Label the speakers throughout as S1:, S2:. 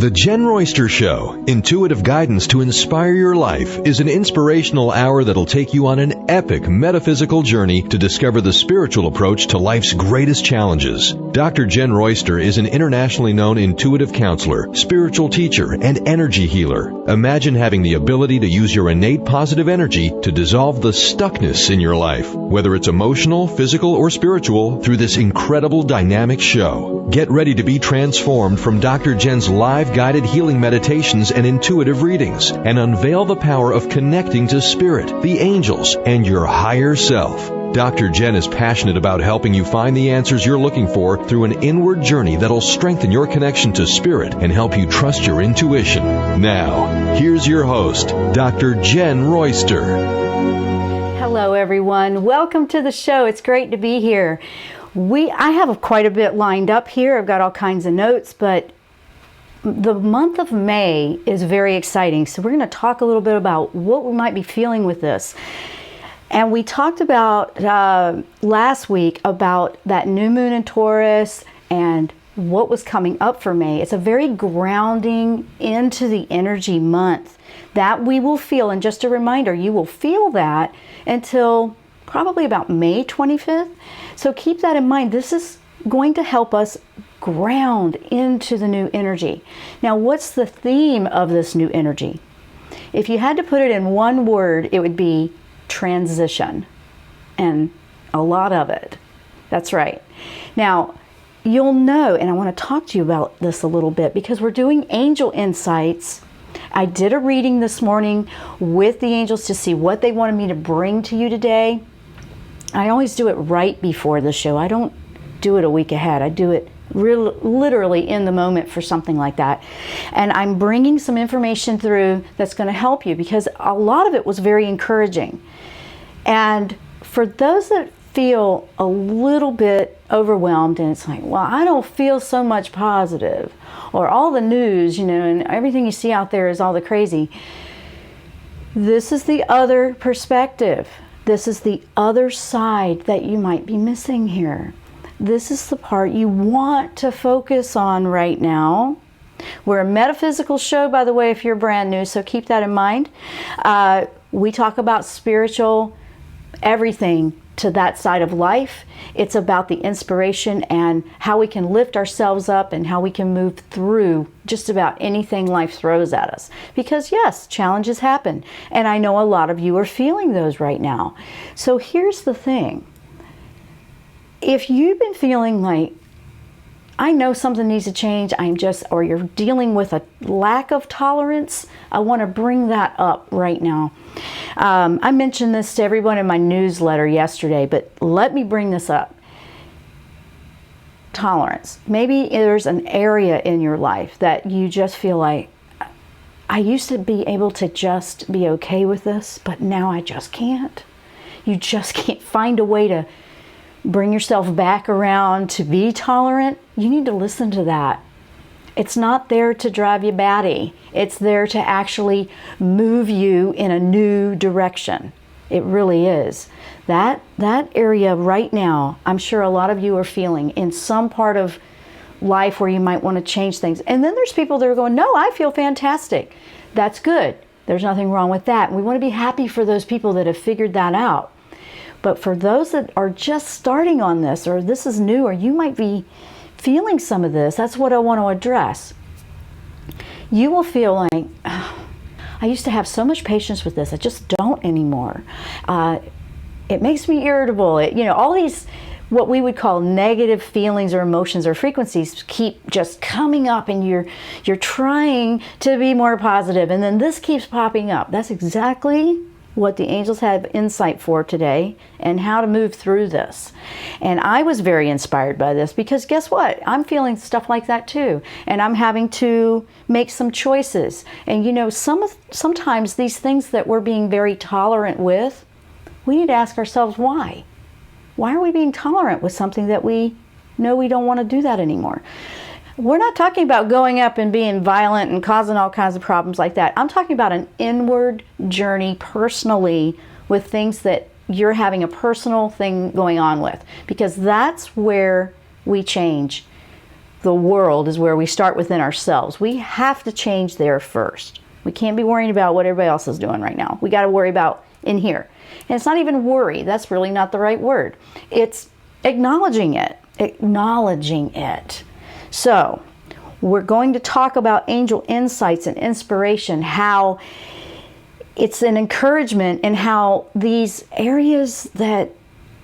S1: The Jenn Royster Show, intuitive guidance to inspire your life, is an inspirational hour that'll take you on an epic metaphysical journey to discover the spiritual approach to life's greatest challenges. Dr. Jenn Royster is an internationally known intuitive counselor, spiritual teacher, and energy healer. Imagine having the ability to use your innate positive energy to dissolve the stuckness in your life, whether it's emotional, physical, or spiritual, through this incredible dynamic show. Get ready to be transformed from Dr. Jenn's live guided healing meditations and intuitive readings, and unveil the power of connecting to spirit, the angels, and your higher self. Dr. Jenn is passionate about helping you find the answers you're looking for through an inward journey that'll strengthen your connection to spirit and help you trust your intuition. Now, here's your host, Dr. Jenn Royster.
S2: Hello, everyone. Welcome to the show. It's great to be here. I have quite a bit lined up here. I've got all kinds of notes, but the month of May is very exciting. So we're going to talk a little bit about what we might be feeling with this. And we talked about last week about that new moon in Taurus and what was coming up for May. It's a very grounding into the energy month that we will feel. And just a reminder, you will feel that until probably about May 25th. So keep that in mind. This is going to help us ground into the new energy. Now, what's the theme of this new energy? If you had to put it in one word, it would be transition, and a lot of it. That's right. Now, you'll know, and I want to talk to you about this a little bit because we're doing angel insights. I did a reading this morning with the angels to see what they wanted me to bring to you today. I always do it right before the show. I don't do it a week ahead. I do it literally in the moment for something like that. And I'm bringing some information through that's going to help you because a lot of it was very encouraging. And for those that feel a little bit overwhelmed and it's like, well, I don't feel so much positive, or all the news, and everything you see out there is all the crazy. This is the other perspective. This is the other side that you might be missing here. This is the part you want to focus on right now. We're a metaphysical show, by the way, if you're brand new, so keep that in mind. We talk about spiritual everything to that side of life. It's about the inspiration and how we can lift ourselves up and how we can move through just about anything life throws at us. Because yes, challenges happen. And I know a lot of you are feeling those right now. So here's the thing. If you've been feeling like, I know something needs to change, or you're dealing with a lack of tolerance, I want to bring that up right now. I mentioned this to everyone in my newsletter yesterday, but let me bring this up. Tolerance. Maybe there's an area in your life that you just feel like, I used to be able to just be okay with this, but now I just can't. You just can't find a way to bring yourself back around to be tolerant. You need to listen to that. It's not there to drive you batty. It's there to actually move you in a new direction. It really is. That area right now, I'm sure a lot of you are feeling in some part of life where you might want to change things. And then there's people that are going, no, I feel fantastic. That's good. There's nothing wrong with that. And we want to be happy for those people that have figured that out. But for those that are just starting on this, or this is new, or you might be feeling some of this, that's what I want to address. You will feel like, oh, I used to have so much patience with this, I just don't anymore. It makes me irritable. All these, what we would call negative feelings or emotions or frequencies keep just coming up, and you're trying to be more positive, and then this keeps popping up. That's exactly what the angels have insight for today and how to move through this. And I was very inspired by this because guess what? I'm feeling stuff like that too. And I'm having to make some choices. And sometimes these things that we're being very tolerant with, we need to ask ourselves why. Why are we being tolerant with something that we know we don't want to do that anymore? We're not talking about going up and being violent and causing all kinds of problems like that. I'm talking about an inward journey personally with things that you're having a personal thing going on with, because that's where we change. the world is where we start within ourselves. We have to change there first. We can't be worrying about what everybody else is doing right now. We got to worry about in here. And it's not even worry. That's really not the right word. It's acknowledging it. Acknowledging it. So, we're going to talk about angel insights and inspiration, how it's an encouragement, and how these areas that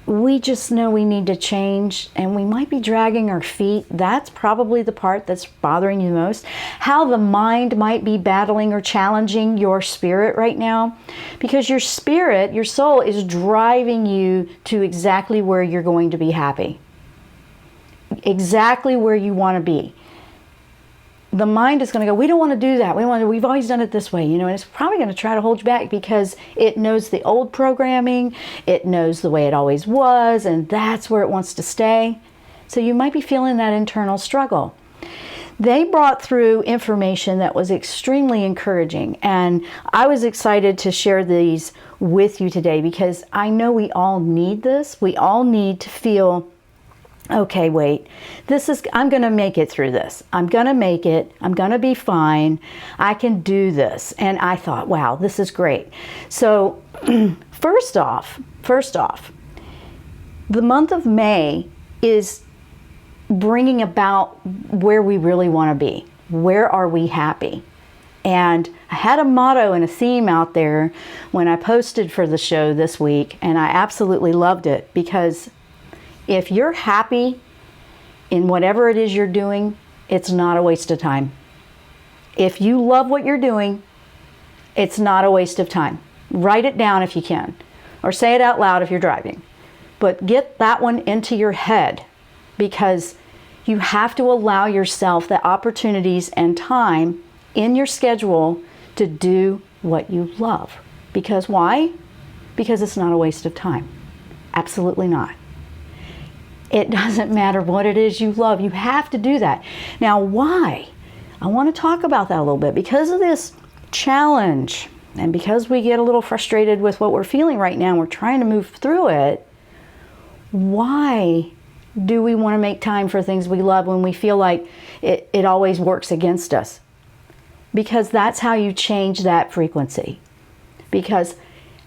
S2: we just know we need to change and we might be dragging our feet, that's probably the part that's bothering you most. How the mind might be battling or challenging your spirit right now, because your spirit, your soul, is driving you to exactly where you're going to be happy, exactly where you want to be. The mind is going to go, we don't want to do that. We've always done it this way, and it's probably going to try to hold you back because it knows the old programming, it knows the way it always was, and that's where it wants to stay. So you might be feeling that internal struggle. They brought through information that was extremely encouraging, and I was excited to share these with you today because I know we all need this. We all need to feel, okay, wait, I'm going to make it through this. I'm going to make it. I'm going to be fine. I can do this. And I thought, wow, this is great. So first off, the month of May is bringing about where we really want to be. Where are we happy? And I had a motto and a theme out there when I posted for the show this week, and I absolutely loved it, because if you're happy in whatever it is you're doing, it's not a waste of time. If you love what you're doing, it's not a waste of time. Write it down if you can, or say it out loud if you're driving. But get that one into your head, because you have to allow yourself the opportunities and time in your schedule to do what you love. Because why? Because it's not a waste of time. Absolutely not. It doesn't matter what it is you love. You have to do that. Now, why? I want to talk about that a little bit. Because of this challenge, and because we get a little frustrated with what we're feeling right now, and we're trying to move through it, why do we want to make time for things we love when we feel like it always works against us? Because that's how you change that frequency. Because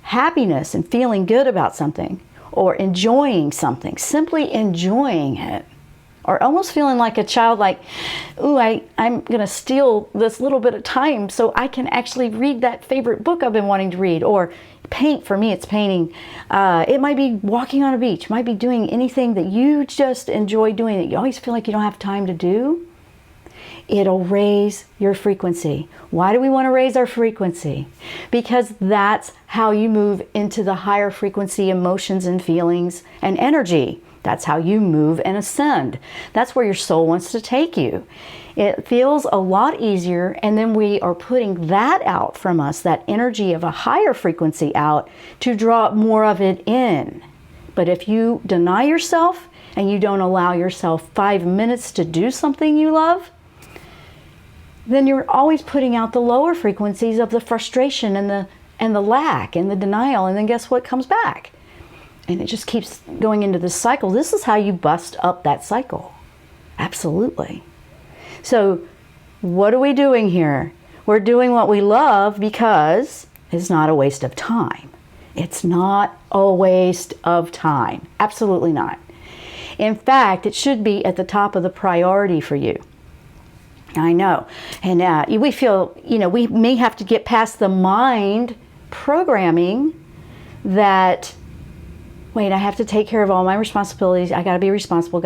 S2: happiness and feeling good about something, or enjoying something, simply enjoying it, or almost feeling like a child, like, ooh, I'm going to steal this little bit of time so I can actually read that favorite book I've been wanting to read, or paint. For me, it's painting. It might be walking on a beach, might be doing anything that you just enjoy doing that you always feel like you don't have time to do. It'll raise your frequency. Why do we want to raise our frequency? Because that's how you move into the higher frequency emotions and feelings and energy. That's how you move and ascend. That's where your soul wants to take you. It feels a lot easier, and then we are putting that out from us, that energy of a higher frequency out, to draw more of it in. But if you deny yourself and you don't allow yourself 5 minutes to do something you love, then you're always putting out the lower frequencies of the frustration and the lack and the denial, and then guess what comes back? And it just keeps going into this cycle. This is how you bust up that cycle. Absolutely. So what are we doing here? We're doing what we love because it's not a waste of time. It's not a waste of time. Absolutely not. In fact, it should be at the top of the priority for you. I know. And we feel, we may have to get past the mind programming that, wait, I have to take care of all my responsibilities. I got to be responsible.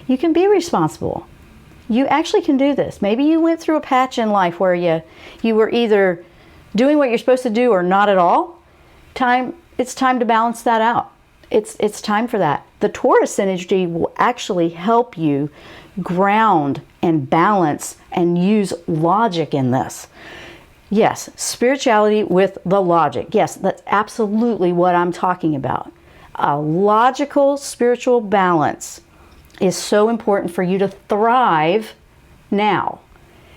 S2: You can be responsible. You actually can do this. Maybe you went through a patch in life where you were either doing what you're supposed to do or not at all. It's time to balance that out. It's time for that. The Taurus energy will actually help you ground and balance and use logic in this. Yes, spirituality with the logic. Yes, that's absolutely what I'm talking about. A logical spiritual balance is so important for you to thrive now.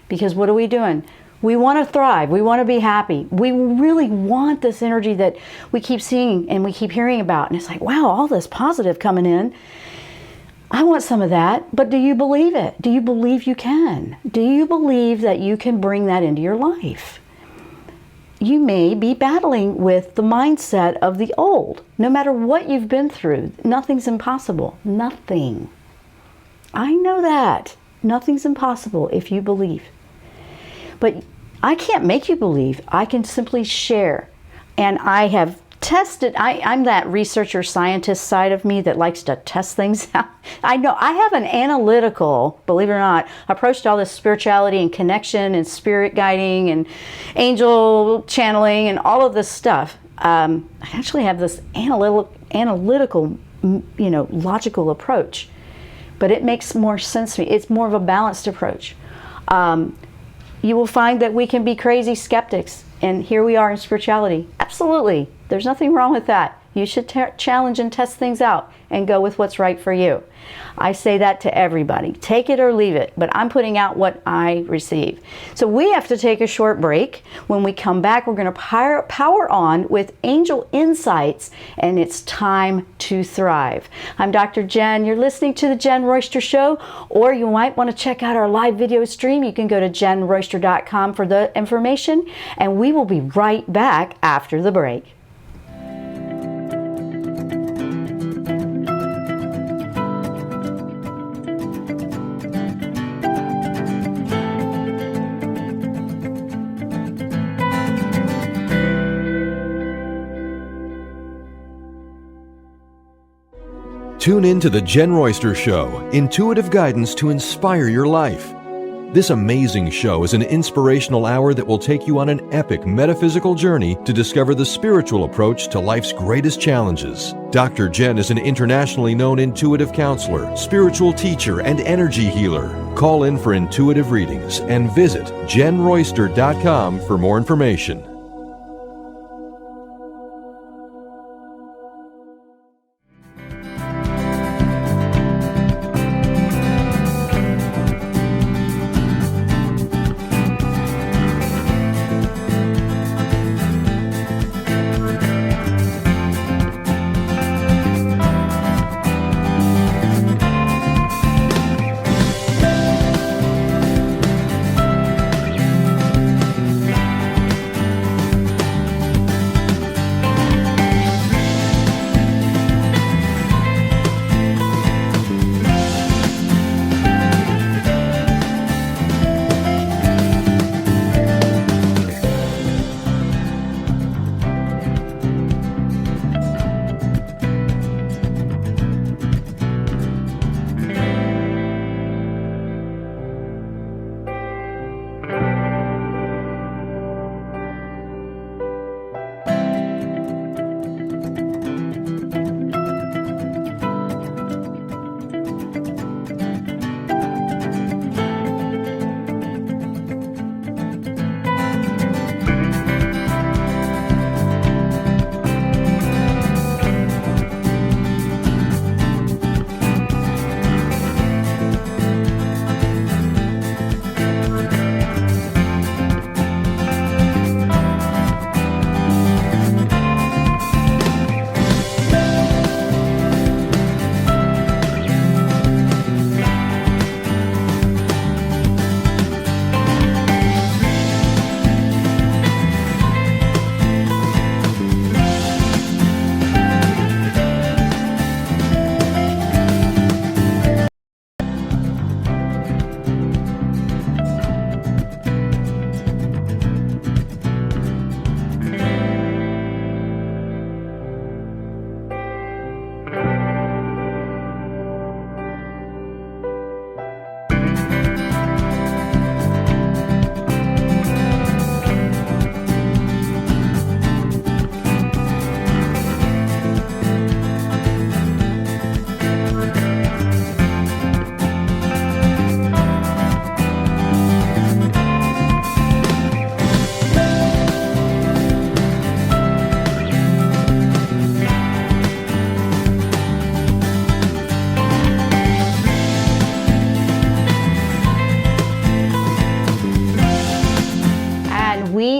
S2: Because what are we doing? We want to thrive. We want to be happy. We really want this energy that we keep seeing and we keep hearing about. And it's like, wow, all this positive coming in. I want some of that, but do you believe it? Do you believe you can? Do you believe that you can bring that into your life? You may be battling with the mindset of the old. No matter what you've been through, nothing's impossible. Nothing. I know that. Nothing's impossible if you believe. But I can't make you believe. I can simply share. And I have tested, I'm that researcher scientist side of me that likes to test things out. I know I have an analytical, believe it or not, approach to all this spirituality and connection and spirit guiding and angel channeling and all of this stuff. I actually have this analytical, logical approach, but it makes more sense to me. It's more of a balanced approach. You will find that we can be crazy skeptics, and here we are in spirituality. Absolutely. There's nothing wrong with that. You should challenge and test things out and go with what's right for you. I say that to everybody. Take it or leave it, but I'm putting out what I receive. So we have to take a short break. When we come back, we're going to power on with angel insights, and it's time to thrive. I'm Dr. Jenn. You're listening to the Jenn Royster Show, or you might want to check out our live video stream. You can go to jennroyster.com for the information, and we will be right back after the break.
S1: Tune in to the Jenn Royster Show, intuitive guidance to inspire your life. This amazing show is an inspirational hour that will take you on an epic metaphysical journey to discover the spiritual approach to life's greatest challenges. Dr. Jenn is an internationally known intuitive counselor, spiritual teacher, and energy healer. Call in for intuitive readings and visit jennroyster.com for more information.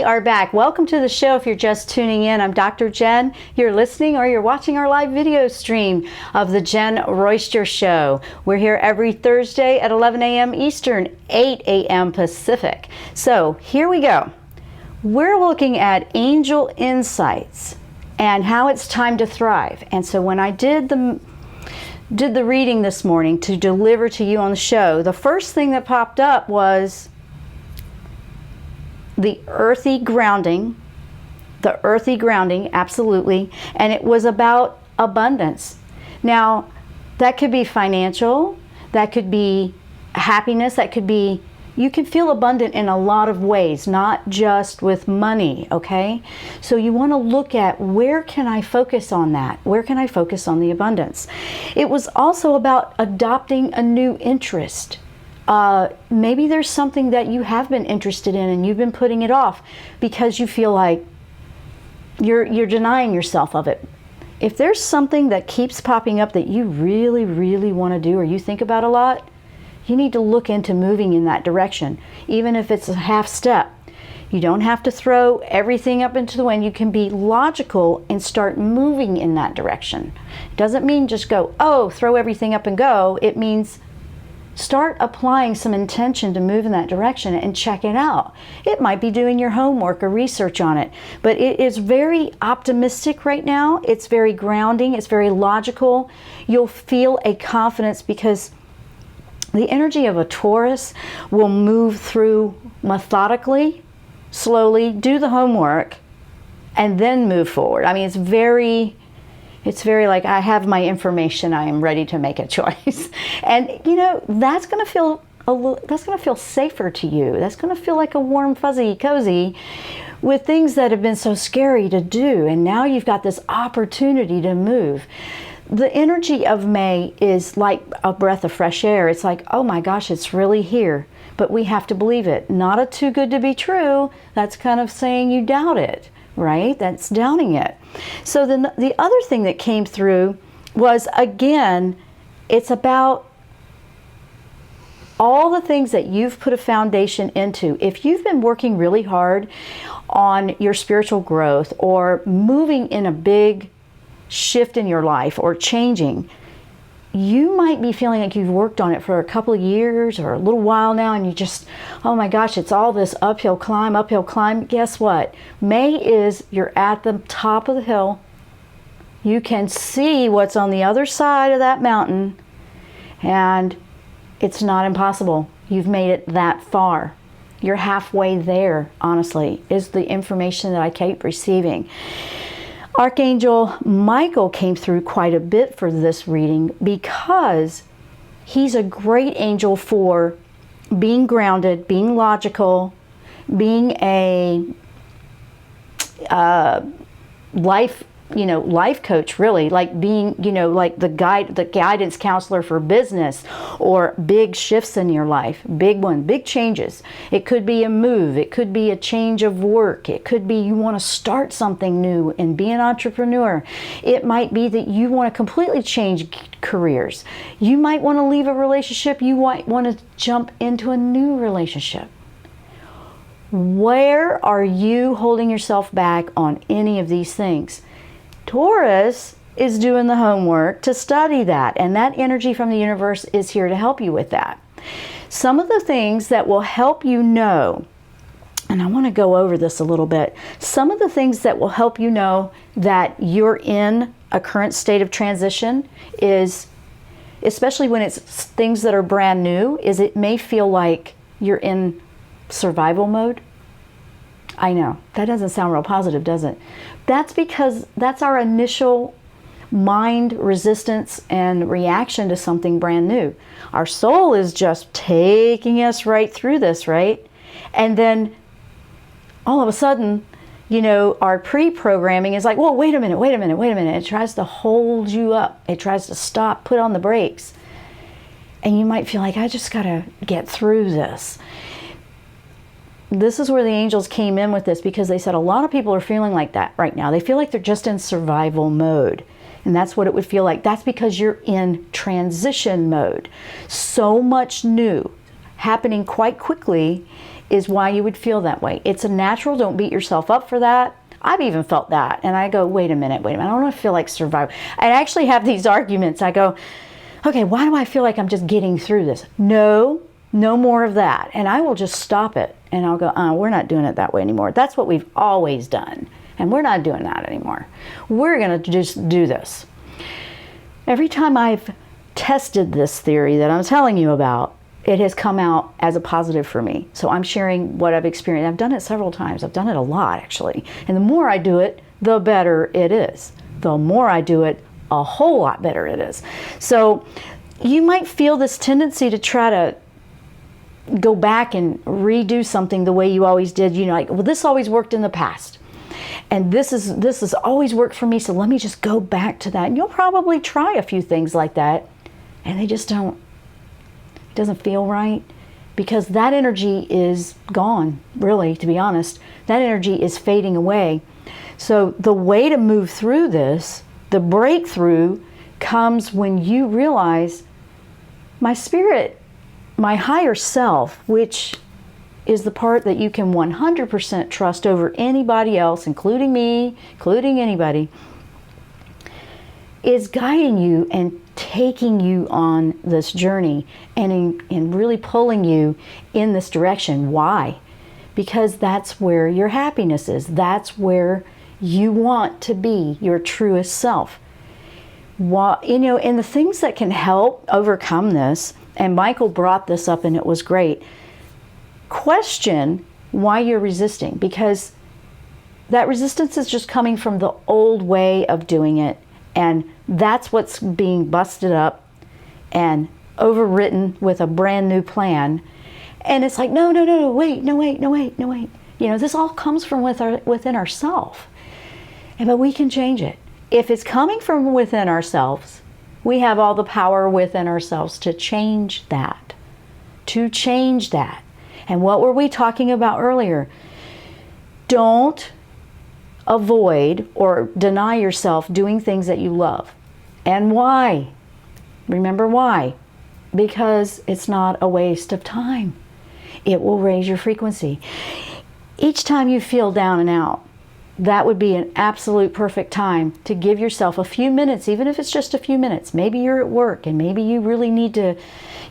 S2: we are back. Welcome to the show. If you're just tuning in, I'm Dr. Jenn. You're listening or you're watching our live video stream of the Jenn Royster Show. We're here every Thursday at 11 a.m. Eastern, 8 a.m. Pacific. So here we go. We're looking at angel insights and how it's time to thrive. And so when I did the reading this morning to deliver to you on the show, the first thing that popped up was the earthy grounding, absolutely, and it was about abundance. Now, that could be financial, that could be happiness, that could be, you can feel abundant in a lot of ways, not just with money, okay? So you want to look at, where can I focus on that? Where can I focus on the abundance? It was also about adopting a new interest. Maybe there's something that you have been interested in and you've been putting it off because you feel like you're denying yourself of it. If there's something that keeps popping up that you really, really want to do or you think about a lot, you need to look into moving in that direction, even if it's a half step. You don't have to throw everything up into the wind. You can be logical and start moving in that direction. It doesn't mean just go, oh, throw everything up and go. It means start applying some intention to move in that direction and check it out. It might be doing your homework or research on it, but it is very optimistic right now. It's very grounding. It's very logical. You'll feel a confidence because the energy of a Taurus will move through methodically, slowly, do the homework, and then move forward. I mean, it's very like, I have my information, I am ready to make a choice. And you know, that's going to feel safer to you. That's going to feel like a warm, fuzzy, cozy with things that have been so scary to do. And now you've got this opportunity to move. The energy of May is like a breath of fresh air. It's like, oh my gosh, it's really here. But we have to believe it. Not a too good to be true. That's kind of saying you doubt it, right? That's doubting it. So then the other thing that came through was, again, it's about all the things that you've put a foundation into. If you've been working really hard on your spiritual growth or moving in a big shift in your life or changing, you might be feeling like you've worked on it for a couple of years or a little while now, and you just, oh my gosh, it's all this uphill climb. Guess what? May is, you're at the top of the hill. You can see what's on the other side of that mountain, and it's not impossible. You've made it that far. You're halfway there, honestly, is the information that I keep receiving. Archangel Michael came through quite a bit for this reading because he's a great angel for being grounded, being logical, being a life coach, really, like being, like the guidance counselor for business or big shifts in your life, big changes. It could be a move. It could be a change of work. It could be you want to start something new and be an entrepreneur. It might be that you want to completely change careers. You might want to leave a relationship. You might want to jump into a new relationship. Where are you holding yourself back on any of these things? Taurus is doing the homework to study that, and that energy from the universe is here to help you with that. Some of the things that will help you know, and I want to go over this a little bit, some of the things that will help you know that you're in a current state of transition is, especially when it's things that are brand new, is it may feel like you're in survival mode. I know, that doesn't sound real positive, does it? That's because that's our initial mind resistance and reaction to something brand new. Our soul is just taking us right through this, right? And then all of a sudden, our pre-programming is like, whoa, wait a minute. It tries to hold you up. It tries to stop, put on the brakes. And you might feel like, I just got to get through this. This is where the angels came in with this, because they said a lot of people are feeling like that right now. They feel like they're just in survival mode. And that's what it would feel like. That's because you're in transition mode. So much new happening quite quickly is why you would feel that way. It's a natural. Don't beat yourself up for that. I've even felt that. And I go, wait a minute. I don't feel like surviving. I actually have these arguments. I go, okay, why do I feel like I'm just getting through this? No more of that. And I will just stop it. And I'll go, we're not doing it that way anymore. That's what we've always done. And we're not doing that anymore. We're going to just do this. Every time I've tested this theory that I'm telling you about, it has come out as a positive for me. So I'm sharing what I've experienced. I've done it several times. I've done it a lot, actually. And the more I do it, the better it is. The more I do it, a whole lot better it is. So you might feel this tendency to try to go back and redo something the way you always did. You know, like, well, this always worked in the past. And this has always worked for me, so let me just go back to that. And you'll probably try a few things like that, and they just don't. It doesn't feel right, because that energy is gone, really, to be honest. That energy is fading away. So the way to move through this, the breakthrough, comes when you realize my spirit, my higher self, which is the part that you can 100% trust over anybody else, including me, including anybody, is guiding you and taking you on this journey and really pulling you in this direction. Why? Because that's where your happiness is. That's where you want to be, your truest self. And the things that can help overcome this, and Michael brought this up and it was great, question why you're resisting, because that resistance is just coming from the old way of doing it, and that's what's being busted up and overwritten with a brand new plan. And it's like, no, wait. You know, this all comes from within ourselves. But we can change it. If it's coming from within ourselves, we have all the power within ourselves to change that. And what were we talking about earlier? Don't avoid or deny yourself doing things that you love. And why? Remember why? Because it's not a waste of time. It will raise your frequency. Each time you feel down and out, that would be an absolute perfect time to give yourself a few minutes, even if it's just a few minutes. Maybe you're at work and maybe you really need to,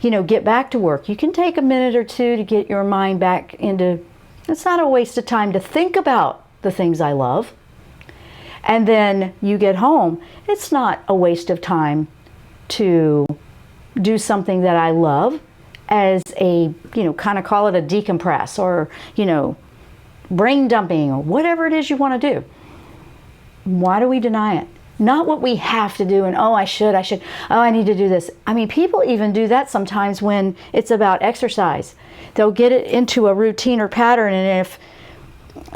S2: get back to work. You can take a minute or two to get your mind back into, it's not a waste of time to think about the things I love. And then you get home, it's not a waste of time to do something that I love as a, kind of call it a decompress or, brain dumping or whatever it is you want to do. Why do we deny it? Not what we have to do and, I should, I need to do this. I mean, people even do that sometimes when it's about exercise. They'll get it into a routine or pattern, and if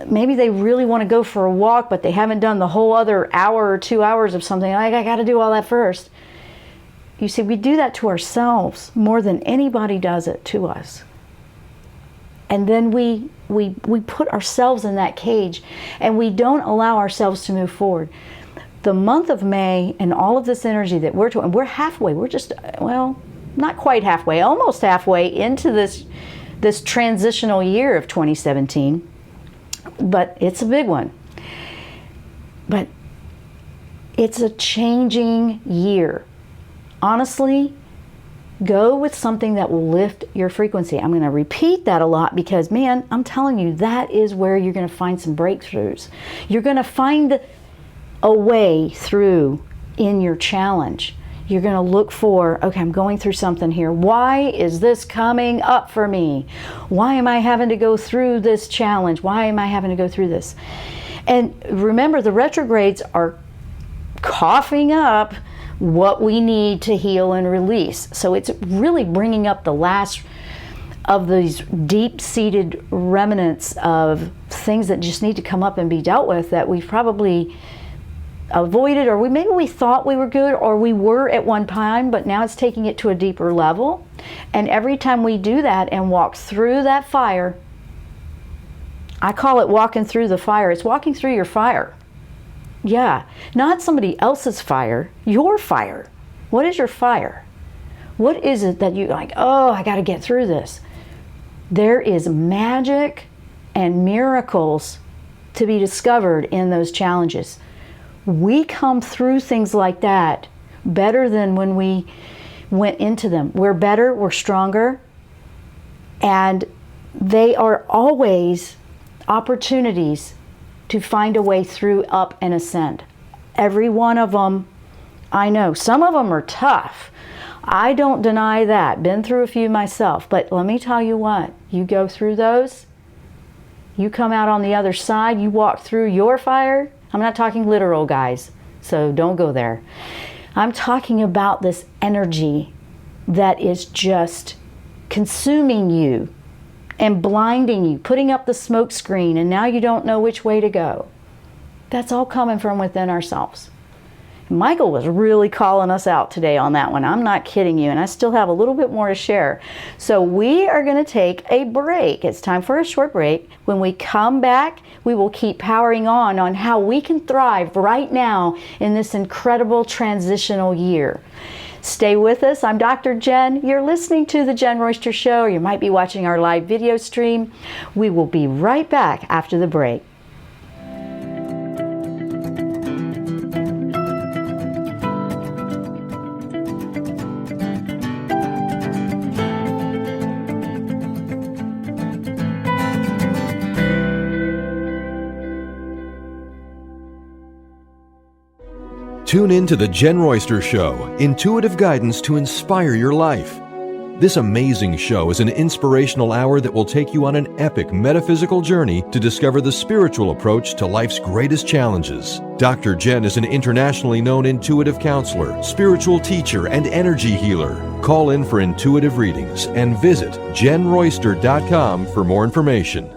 S2: maybe they really want to go for a walk, but they haven't done the whole other hour or 2 hours of something, like, I got to do all that first. You see, we do that to ourselves more than anybody does it to us. And then we put ourselves in that cage, and we don't allow ourselves to move forward. The month of May and all of this energy that we're halfway, we're just, not quite halfway, almost halfway into this transitional year of 2017. But it's a big one. But it's a changing year. Honestly, go with something that will lift your frequency. I'm going to repeat that a lot because, man, I'm telling you, that is where you're going to find some breakthroughs. You're going to find a way through in your challenge. You're going to look for, okay, I'm going through something here. Why is this coming up for me? Why am I having to go through this challenge? Why am I having to go through this? And remember, the retrogrades are coughing up what we need to heal and release. So it's really bringing up the last of these deep-seated remnants of things that just need to come up and be dealt with that we've probably avoided, or maybe we thought we were good, or we were at one time, but now it's taking it to a deeper level. And every time we do that and walk through that fire, I call it walking through the fire. It's walking through your fire. Yeah, not somebody else's fire, your fire. What is your fire? What is it that you like, I got to get through this? There is magic and miracles to be discovered in those challenges. We come through things like that better than when we went into them. We're better, we're stronger, and they are always opportunities to find a way through, up, and ascend. Every one of them, I know. Some of them are tough. I don't deny that. Been through a few myself. But let me tell you what, you go through those, you come out on the other side, you walk through your fire. I'm not talking literal, guys, so don't go there. I'm talking about this energy that is just consuming you and blinding you, putting up the smoke screen, and now you don't know which way to go. That's all coming from within ourselves. Michael was really calling us out today on that one. I'm not kidding you, and I still have a little bit more to share. So we are going to take a break. It's time for a short break. When we come back, we will keep powering on how we can thrive right now in this incredible transitional year. Stay with us. I'm Dr. Jenn. You're listening to the Jenn Royster Show, or you might be watching our live video stream. We will be right back after the break.
S1: Tune in to the Jenn Royster Show, intuitive guidance to inspire your life. This amazing show is an inspirational hour that will take you on an epic metaphysical journey to discover the spiritual approach to life's greatest challenges. Dr. Jenn is an internationally known intuitive counselor, spiritual teacher, and energy healer. Call in for intuitive readings and visit JennRoyster.com for more information.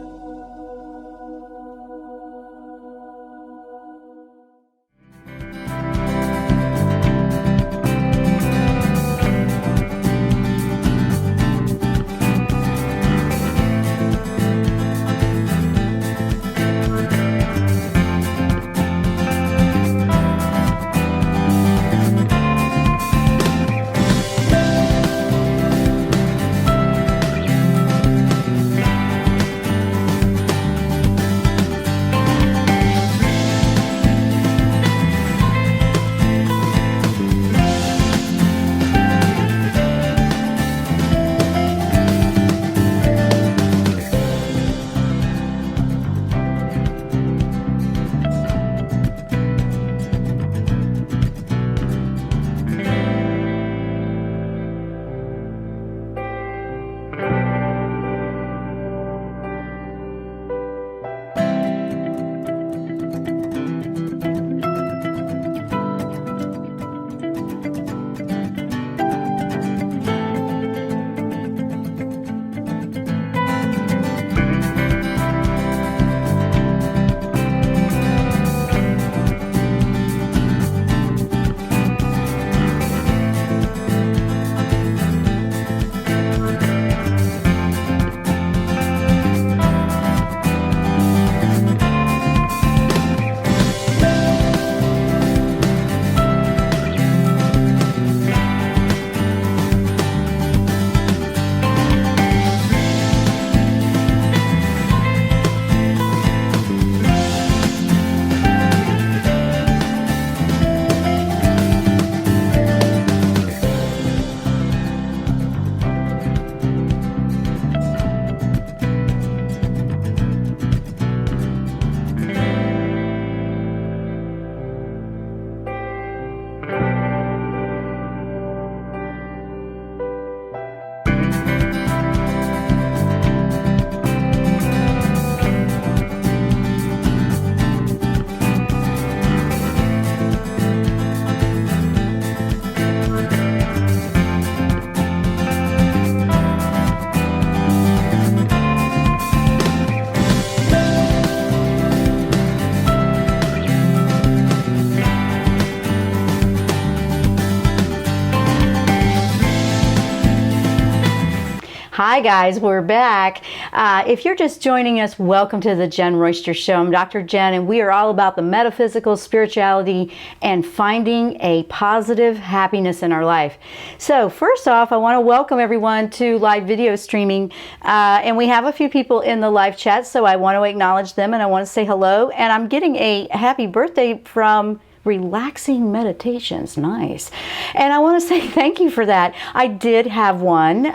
S2: Hi guys, we're back. If you're just joining us, welcome to the Jenn Royster Show. I'm Dr. Jenn, and we are all about the metaphysical, spirituality, and finding a positive happiness in our life. So first off, I want to welcome everyone to live video streaming, and we have a few people in the live chat, so I want to acknowledge them and I want to say hello. And I'm getting a happy birthday from Relaxing Meditations. Nice. And I want to say thank you for that. I did have one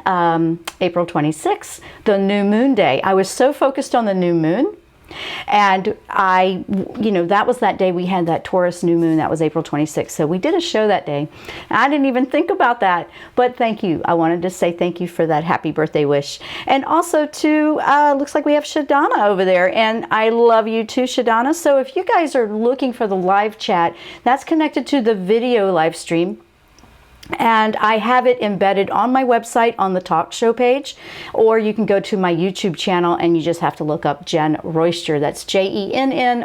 S2: April 26th, the new moon day. I was so focused on the new moon, and that was that day we had that Taurus new moon. That was April 26th. So we did a show that day. I didn't even think about that, but thank you. I wanted to say thank you for that happy birthday wish. And also to, looks like we have Shadana over there, and I love you too, Shadana. So if you guys are looking for the live chat, that's connected to the video live stream. And I have it embedded on my website on the talk show page, or you can go to my YouTube channel and you just have to look up Jenn Royster. That's JENNROYSTER.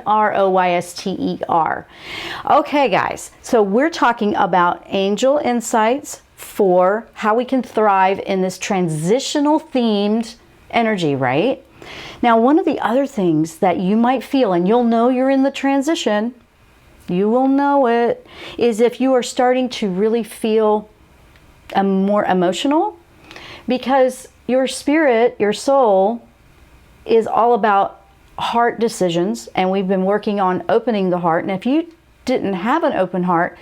S2: Okay, guys, so we're talking about angel insights for how we can thrive in this transitional themed energy, right? Now, one of the other things that you might feel, and you'll know you're in the transition, you will know it, is if you are starting to really feel more emotional, because your spirit, your soul, is all about heart decisions, and we've been working on opening the heart. And if you didn't have an open heart,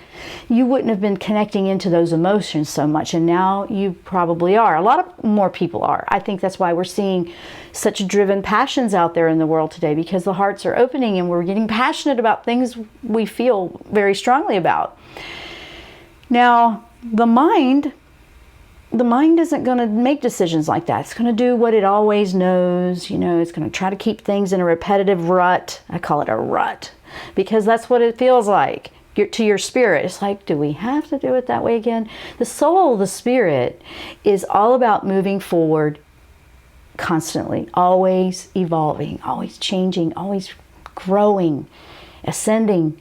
S2: you wouldn't have been connecting into those emotions so much, and now you probably are. A lot of more people are. I think that's why we're seeing such driven passions out there in the world today, because the hearts are opening and we're getting passionate about things we feel very strongly about. Now, the mind isn't going to make decisions like that. It's going to do what it always knows. It's going to try to keep things in a repetitive rut. I call it a rut, because that's what it feels like to your spirit. It's like, do we have to do it that way again? The soul, the spirit, is all about moving forward constantly, always evolving, always changing, always growing, ascending,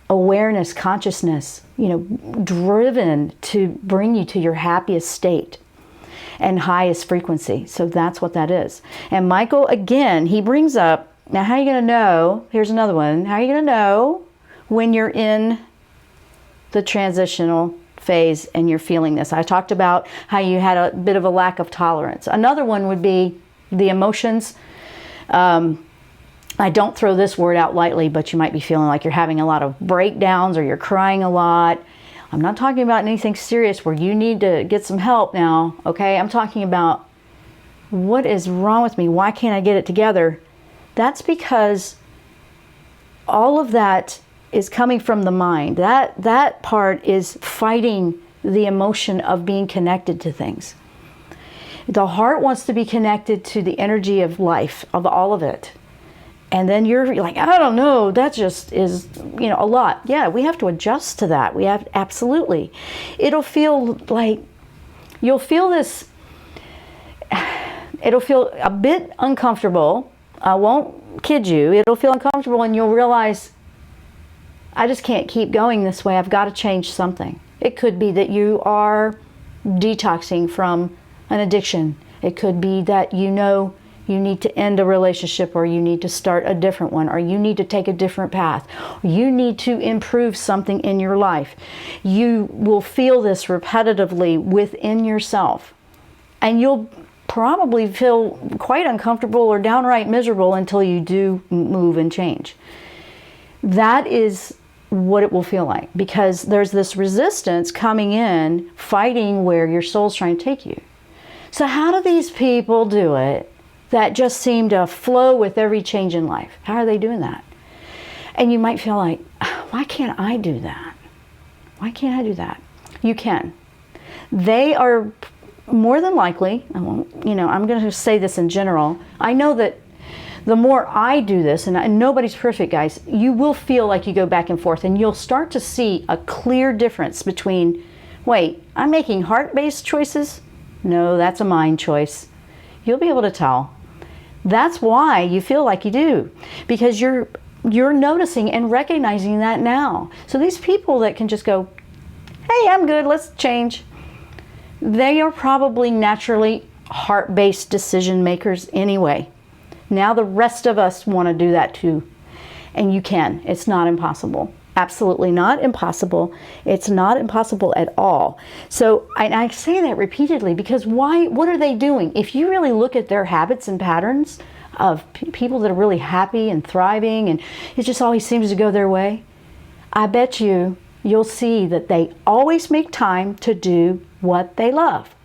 S2: awareness, consciousness, driven to bring you to your happiest state and highest frequency. So that's what that is. And Michael, again, he brings up, now how are you going to know, here's another one, how are you going to know when you're in the transitional phase and you're feeling this? I talked about how you had a bit of a lack of tolerance. Another one would be the emotions. I don't throw this word out lightly, but you might be feeling like you're having a lot of breakdowns or you're crying a lot. I'm not talking about anything serious where you need to get some help now, okay? I'm talking about, what is wrong with me? Why can't I get it together? That's because all of that is coming from the mind. That part is fighting the emotion of being connected to things. The heart wants to be connected to the energy of life, of all of it. And then you're like, I don't know, that just is, a lot. Yeah, we have to adjust to that. We have, absolutely. It'll feel like, you'll feel this, it'll feel a bit uncomfortable. I won't kid you. It'll feel uncomfortable, and you'll realize, I just can't keep going this way. I've got to change something. It could be that you are detoxing from an addiction. It could be that you need to end a relationship, or you need to start a different one, or you need to take a different path. You need to improve something in your life. You will feel this repetitively within yourself, and you'll probably feel quite uncomfortable or downright miserable until you do move and change. That is what it will feel like, because there's this resistance coming in, fighting where your soul's trying to take you. So how do these people do it that just seem to flow with every change in life? How are they doing that? And you might feel like, why can't I do that? Why can't I do that? You can. They are more than likely, I'm going to say this in general, I know that the more I do this, and nobody's perfect, guys, you will feel like you go back and forth, and you'll start to see a clear difference between, wait, I'm making heart-based choices? No, that's a mind choice. You'll be able to tell. That's why you feel like you do, because you're noticing and recognizing that now. So these people that can just go, hey, I'm good, let's change, they are probably naturally heart-based decision makers anyway. Now the rest of us want to do that too. And you can. It's not impossible. Absolutely not impossible. It's not impossible at all. So I say that repeatedly because why? What are they doing? If you really look at their habits and patterns of people that are really happy and thriving and it just always seems to go their way, I bet you'll see that they always make time to do what they love.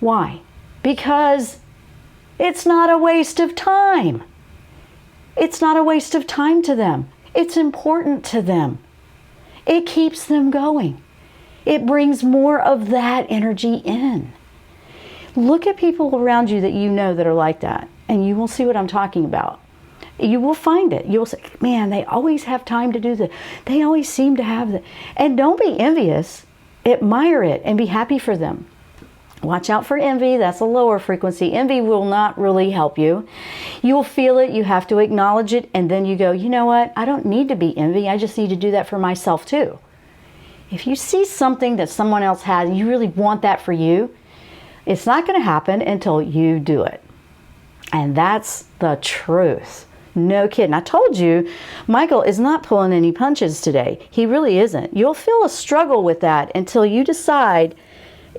S2: Why? Because it's not a waste of time. It's not a waste of time to them. It's important to them. It keeps them going. It brings more of that energy in. Look at people around you that you know that are like that, and you will see what I'm talking about. You will find it. You'll say, man, they always have time to do that. They always seem to have that. And don't be envious. Admire it and be happy for them. Watch out for envy. That's a lower frequency. Envy will not really help you. You will feel it. You have to acknowledge it. And then you go, you know what? I don't need to be envy. I just need to do that for myself too. If you see something that someone else has and you really want that for you, it's not going to happen until you do it. And that's the truth. No kidding. I told you, Michael is not pulling any punches today. He really isn't. You'll feel a struggle with that until you decide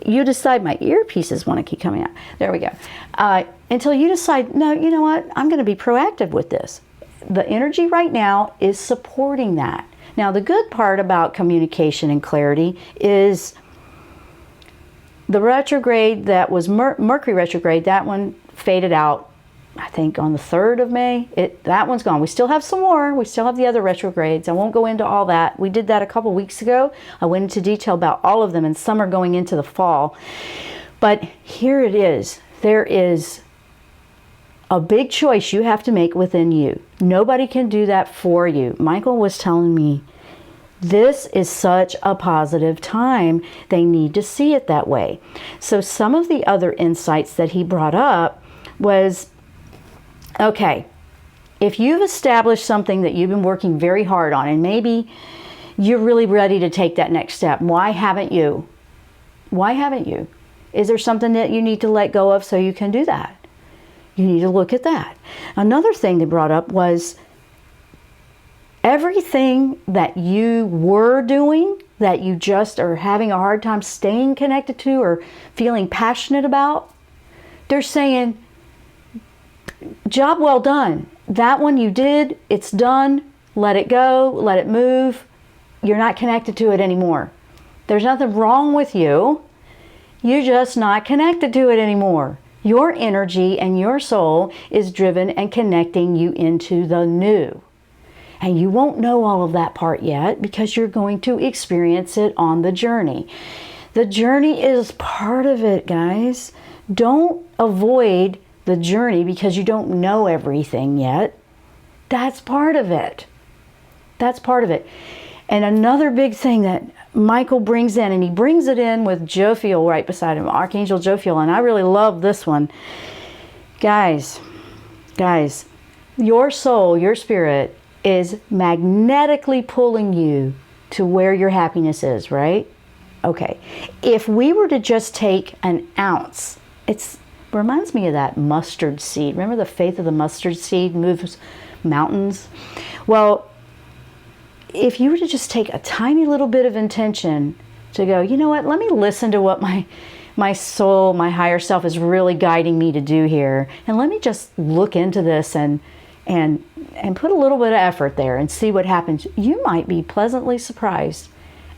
S2: my earpieces want to keep coming out. There we go. Until you decide, no, you know what? I'm going to be proactive with this. The energy right now is supporting that. Now, the good part about communication and clarity is the retrograde that was Mercury retrograde, that one faded out, I think, on the 3rd of May. That one's gone. We still have some more. We still have the other retrogrades. I won't go into all that. We did that a couple weeks ago. I went into detail about all of them, and some are going into the fall. But here it is. There is a big choice you have to make within you. Nobody can do that for you. Michael was telling me, this is such a positive time. They need to see it that way. So some of the other insights that he brought up was, okay, if you've established something that you've been working very hard on and maybe you're really ready to take that next step, why haven't you? Why haven't you? Is there something that you need to let go of so you can do that? You need to look at that. Another thing they brought up was everything that you were doing that you just are having a hard time staying connected to or feeling passionate about, they're saying, job well done. That one you did, it's done. Let it go, let it move. You're not connected to it anymore. There's nothing wrong with you. You're just not connected to it anymore. Your energy and your soul is driven and connecting you into the new. And you won't know all of that part yet because you're going to experience it on the journey. The journey is part of it, guys. Don't avoid the journey because you don't know everything yet. That's part of it. That's part of it. And another big thing that Michael brings in, and he brings it in with Jophiel right beside him, Archangel Jophiel, and I really love this one. Guys, your soul, your spirit is magnetically pulling you to where your happiness is, right? Okay. If we were to just take an ounce, it reminds me of that mustard seed. Remember the faith of the mustard seed moves mountains? Well, if you were to just take a tiny little bit of intention to go, you know what, let me listen to what my soul, my higher self is really guiding me to do here. And let me just look into this and put a little bit of effort there and see what happens. You might be pleasantly surprised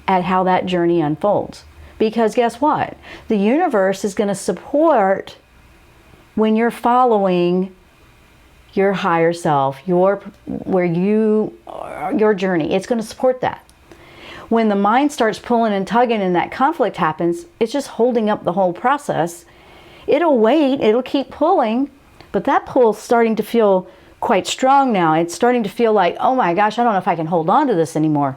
S2: at how that journey unfolds. Because guess what? The universe is going to support when you're following your higher self, your journey. It's going to support that. When the mind starts pulling and tugging and that conflict happens, it's just holding up the whole process. It'll wait, it'll keep pulling, but that pull's starting to feel quite strong now. It's starting to feel like, oh my gosh, I don't know if I can hold on to this anymore.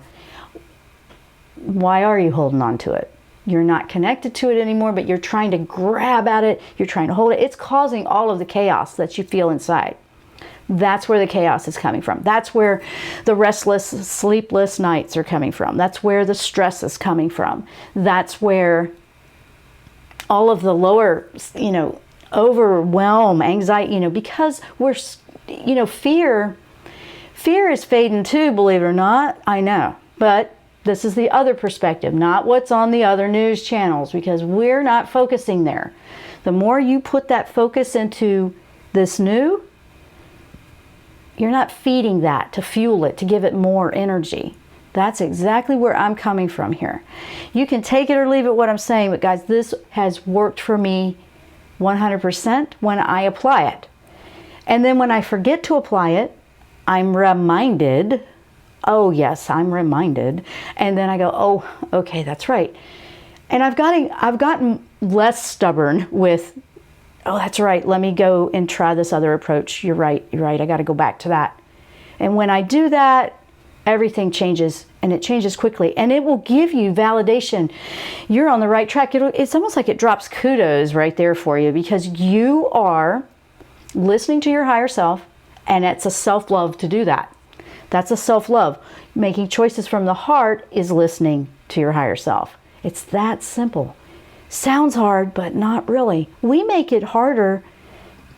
S2: Why are you holding on to it? You're not connected to it anymore, but you're trying to grab at it. You're trying to hold it. It's causing all of the chaos that you feel inside. That's where the chaos is coming from. That's where the restless, sleepless nights are coming from. That's where the stress is coming from. That's where all of the lower, overwhelm, anxiety, because we're, fear is fading too, believe it or not. I know, but this is the other perspective, not what's on the other news channels, because we're not focusing there. The more you put that focus into this new, you're not feeding that to fuel it, to give it more energy. That's exactly where I'm coming from here. You can take it or leave it what I'm saying, but guys, this has worked for me 100% when I apply it. And then when I forget to apply it, I'm reminded, oh yes, I'm reminded. And then I go, oh, okay, that's right. And I've gotten less stubborn with, oh, that's right, let me go and try this other approach. You're right, I got to go back to that. And when I do that, everything changes, and it changes quickly, and it will give you validation. You're on the right track. It's almost like it drops kudos right there for you, because you are listening to your higher self, and it's a self-love to do that. That's a self-love. Making choices from the heart is listening to your higher self. It's that simple. Sounds hard, but not really. We make it harder.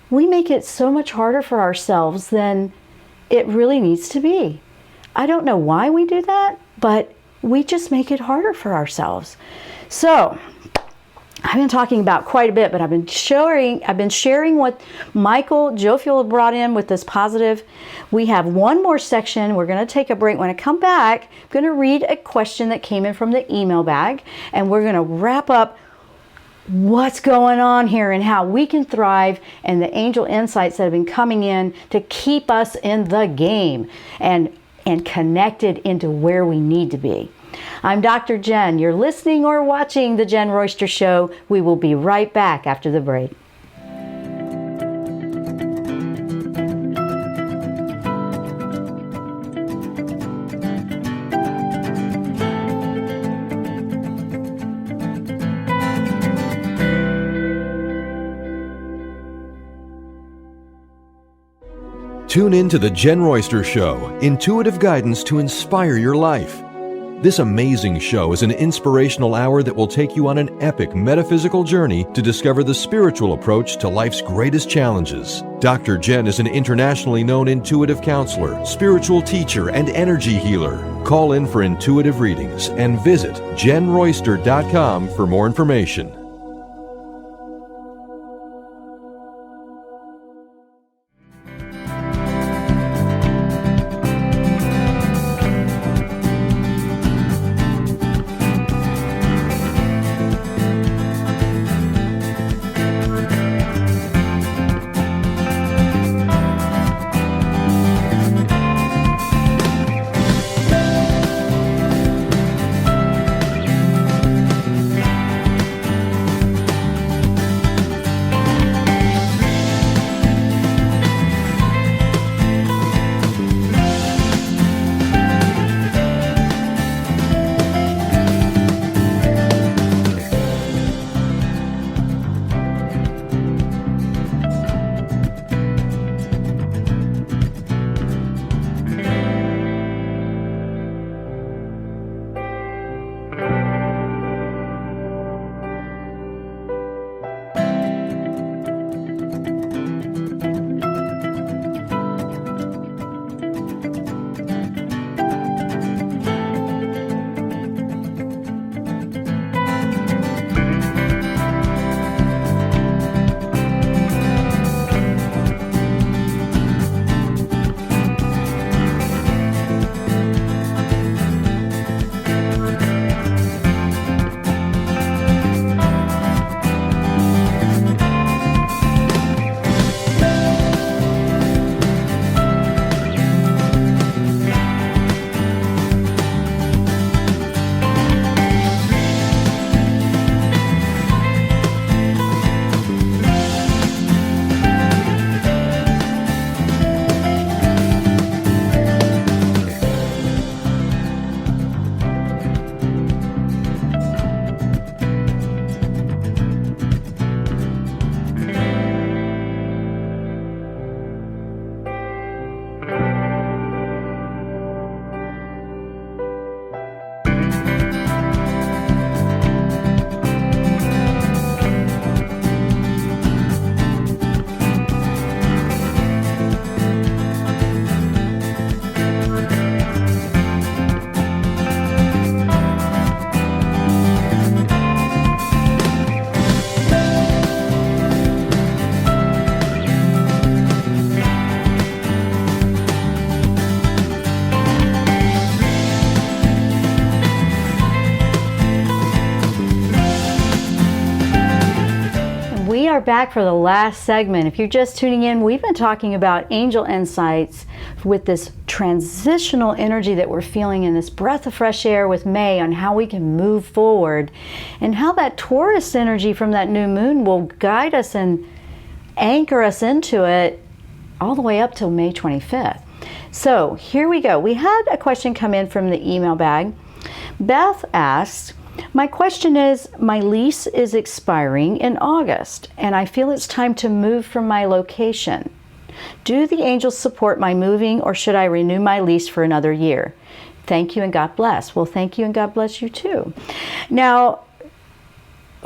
S2: We make it so much harder for ourselves than it really needs to be. I don't know why we do that, but we just make it harder for ourselves. So I've been talking about quite a bit, but I've been sharing what Michael Jofiel brought in with this positive. We have one more section. We're going to take a break. When I come back, I'm going to read a question that came in from the email bag, and we're going to wrap up what's going on here and how we can thrive, and the angel insights that have been coming in to keep us in the game and connected into where we need to be. I'm Dr. Jenn. You're listening or watching The Jenn Royster Show. We will be right back after the break.
S1: Tune in to The Jenn Royster Show, intuitive guidance to inspire your life. This amazing show is an inspirational hour that will take you on an epic metaphysical journey to discover the spiritual approach to life's greatest challenges. Dr. Jenn is an internationally known intuitive counselor, spiritual teacher, and energy healer. Call in for intuitive readings and visit JennRoyster.com for more information.
S2: are back for the last segment. If you're just tuning in, we've been talking about angel insights with this transitional energy that we're feeling in this breath of fresh air with May on how we can move forward and how that Taurus energy from that new moon will guide us and anchor us into it all the way up till May 25th. So here we go. We had a question come in from the email bag. Beth asked, my question is, my lease is expiring in August and I feel it's time to move from my location. Do the angels support my moving or should I renew my lease for another year? Thank you and God bless. Well, thank you and God bless you too. Now,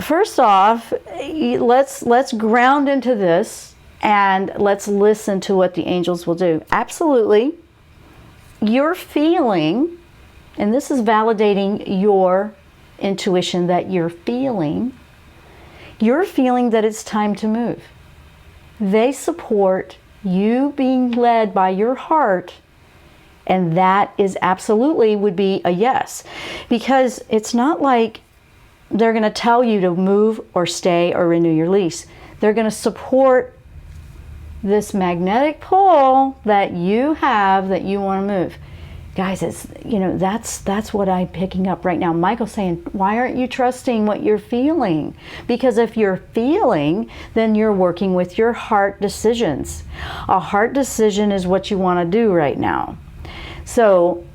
S2: first off, let's ground into this and let's listen to what the angels will do. Absolutely. You're feeling, and this is validating your intuition that you're feeling that it's time to move. They support you being led by your heart, and that is absolutely would be a yes, because it's not like they're going to tell you to move or stay or renew your lease. They're going to support this magnetic pull that you have that you want to move. Guys, it's, that's what I'm picking up right now. Michael's saying, why aren't you trusting what you're feeling? Because if you're feeling, then you're working with your heart decisions. A heart decision is what you want to do right now. So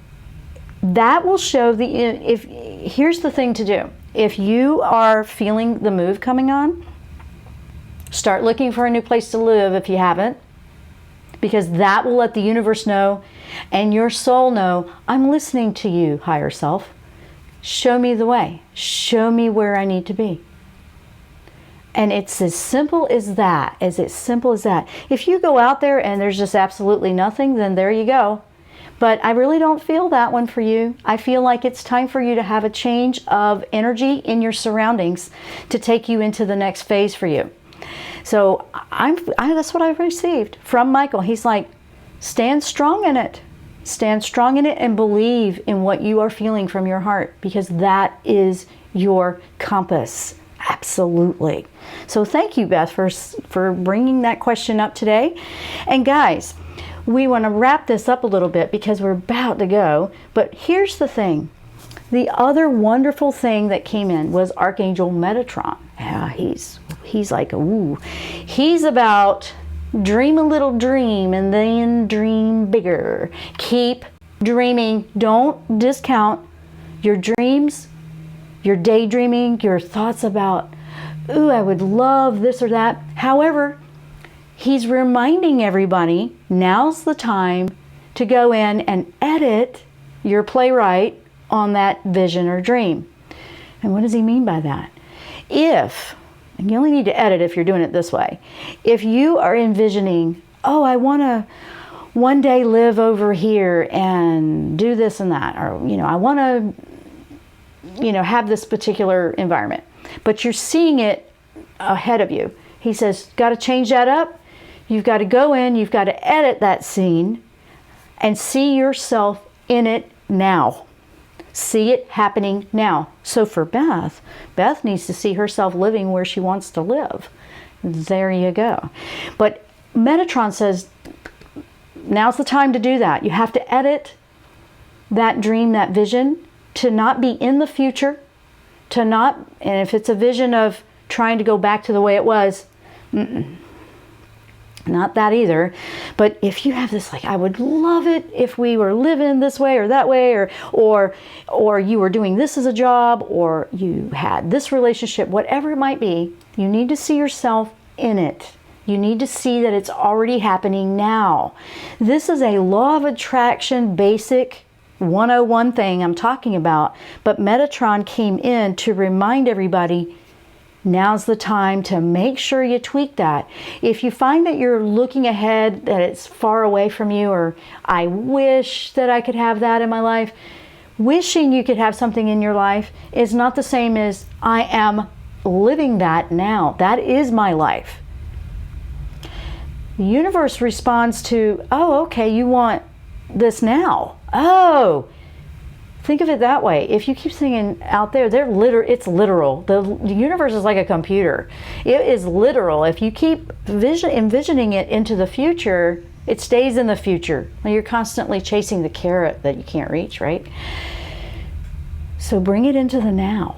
S2: that will show here's the thing to do. If you are feeling the move coming on, start looking for a new place to live if you haven't, because that will let the universe know and your soul know, I'm listening to you, higher self. Show me the way. Show me where I need to be. And it's as simple as that, If you go out there and there's just absolutely nothing, then there you go. But I really don't feel that one for you. I feel like it's time for you to have a change of energy in your surroundings to take you into the next phase for you. So that's what I've received from Michael. He's like, stand strong in it. Stand strong in it and believe in what you are feeling from your heart, because that is your compass. Absolutely. So thank you, Beth, for bringing that question up today. And guys, we want to wrap this up a little bit because we're about to go. But here's the thing. The other wonderful thing that came in was Archangel Metatron. Yeah, he's like, ooh. He's about dream a little dream and then dream bigger. Keep dreaming. Don't discount your dreams, your daydreaming, your thoughts about, ooh, I would love this or that. However, he's reminding everybody, now's the time to go in and edit your playwright on that vision or dream. And what does he mean by that? And you only need to edit if you're doing it this way. If you are envisioning, oh, I want to one day live over here and do this and that, or, I want to, have this particular environment, but you're seeing it ahead of you. He says, got to change that up. You've got to go in, you've got to edit that scene and see yourself in it now. See it happening now. So for Beth needs to see herself living where she wants to live. There you go. But Metatron says, now's the time to do that. You have to edit that dream, that vision, to not be in the future, and if it's a vision of trying to go back to the way it was, not that either. But if you have this, like, I would love it if we were living this way or that way, or you were doing this as a job, or you had this relationship, whatever it might be, you need to see yourself in it. You need to see that it's already happening now. This is a law of attraction basic 101 thing I'm talking about, but Metatron came in to remind everybody, now's the time to make sure you tweak that. If you find that you're looking ahead, that it's far away from you, or I wish that I could have that in my life, wishing you could have something in your life is not the same as I am living that now. That is my life. The universe responds to, oh, okay, you want this now. Oh, Think of it that way. If you keep thinking out there, it's literal. The universe is like a computer. It is literal. If you keep envisioning it into the future, it stays in the future. You're constantly chasing the carrot that you can't reach, right? So bring it into the now.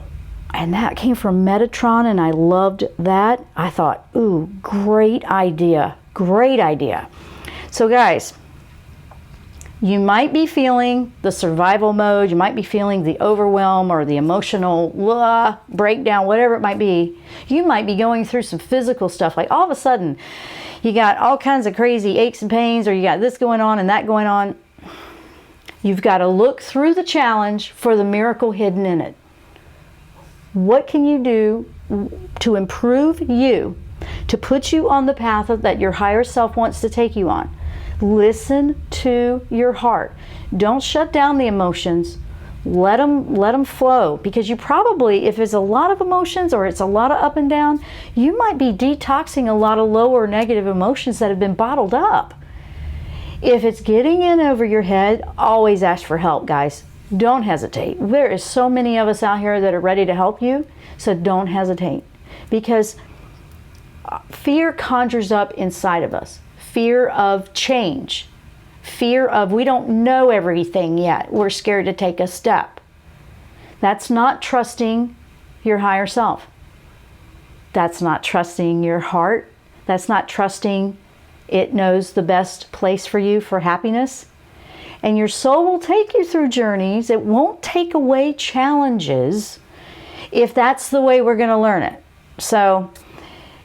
S2: And that came from Metatron, and I loved that. I thought, ooh, great idea. Great idea. So guys, you might be feeling the survival mode, you might be feeling the overwhelm or the emotional breakdown, whatever it might be. You might be going through some physical stuff, like all of a sudden you got all kinds of crazy aches and pains, or you got this going on and that going on. You've got to look through the challenge for the miracle hidden in it. What can you do to improve you, to put you on the path that your higher self wants to take you on? Listen to your heart. Don't shut down the emotions. Let them flow, because you probably, if it's a lot of emotions or it's a lot of up and down, you might be detoxing a lot of lower negative emotions that have been bottled up. If it's getting in over your head, always ask for help, guys. Don't hesitate. There is so many of us out here that are ready to help you, so don't hesitate, because fear conjures up inside of us. Fear of change, fear of we don't know everything yet. We're scared to take a step. That's not trusting your higher self. That's not trusting your heart. That's not trusting it knows the best place for you for happiness. And your soul will take you through journeys. It won't take away challenges if that's the way we're going to learn it. So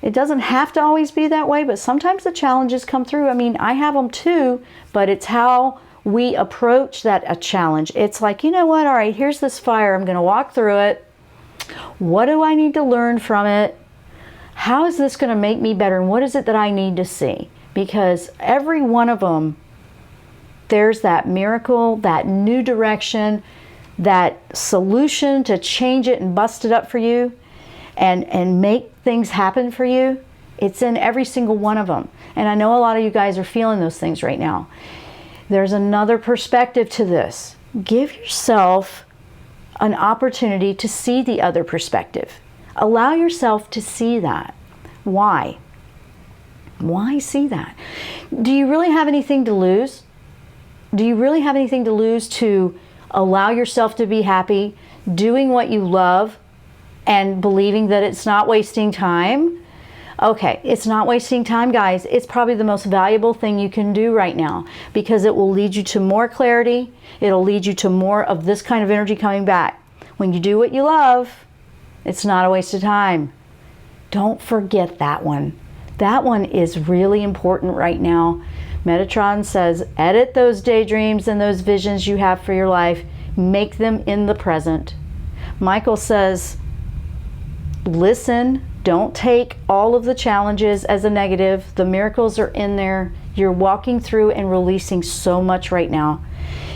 S2: it doesn't have to always be that way, but sometimes the challenges come through. I mean, I have them too, but it's how we approach a challenge. It's like, you know what? All right, here's this fire. I'm going to walk through it. What do I need to learn from it? How is this going to make me better? And what is it that I need to see? Because every one of them, there's that miracle, that new direction, that solution to change it and bust it up for you and make things happen for you. It's in every single one of them. And I know a lot of you guys are feeling those things right now. There's another perspective to this. Give yourself an opportunity to see the other perspective. Allow yourself to see that. Why? Why see that? Do you really have anything to lose? Do you really have anything to lose to allow yourself to be happy, doing what you love, and believing that it's not wasting time? Okay, it's not wasting time, guys. It's probably the most valuable thing you can do right now, because it will lead you to more clarity. It'll lead you to more of this kind of energy coming back. When you do what you love, it's not a waste of time. Don't forget that one. That one is really important right now. Metatron says, edit those daydreams and those visions you have for your life. Make them in the present. Michael says, listen, don't take all of the challenges as a negative. The miracles are in there. You're walking through and releasing so much right now.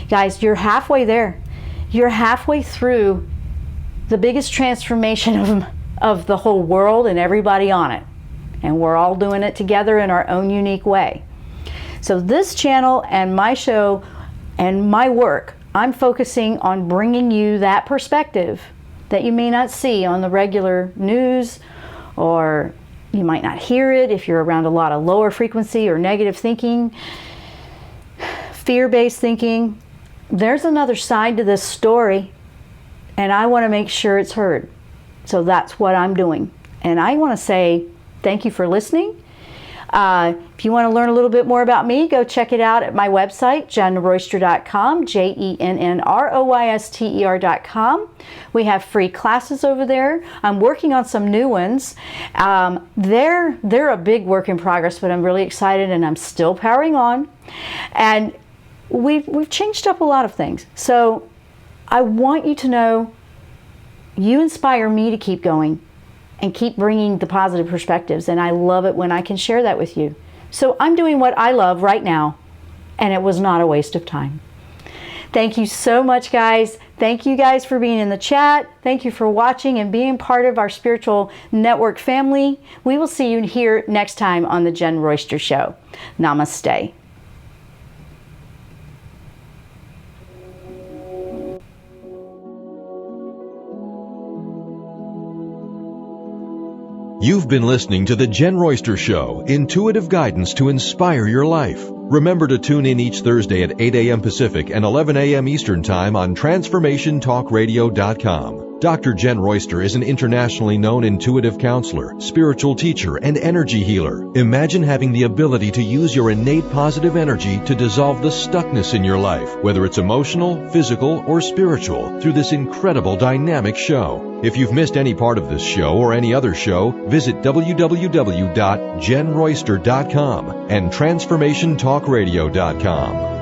S2: Guys, you're halfway there. You're halfway through the biggest transformation of the whole world and everybody on it. And we're all doing it together in our own unique way. So this channel and my show and my work, I'm focusing on bringing you that perspective that you may not see on the regular news, or you might not hear it if you're around a lot of lower frequency or negative thinking, fear-based thinking. There's another side to this story, and I want to make sure it's heard. So that's what I'm doing. And I want to say thank you for listening. If you want to learn a little bit more about me, go check it out at my website, jennroyster.com, JENNROYSTER.com. We have free classes over there. I'm working on some new ones. They're a big work in progress, but I'm really excited and I'm still powering on. And we've changed up a lot of things. So I want you to know you inspire me to keep going and keep bringing the positive perspectives, and I love it when I can share that with you. So I'm doing what I love right now, and it was not a waste of time. Thank you so much, guys. Thank you guys for being in the chat. Thank you for watching and being part of our spiritual network family. We will see you here next time on the Jenn Royster Show. Namaste.
S1: You've been listening to the Jenn Royster Show, intuitive guidance to inspire your life. Remember to tune in each Thursday at 8 a.m. Pacific and 11 a.m. Eastern Time on TransformationTalkRadio.com. Dr. Jenn Royster is an internationally known intuitive counselor, spiritual teacher, and energy healer. Imagine having the ability to use your innate positive energy to dissolve the stuckness in your life, whether it's emotional, physical, or spiritual, through this incredible dynamic show. If you've missed any part of this show or any other show, visit www.JennRoyster.com and TransformationTalkRadio.com.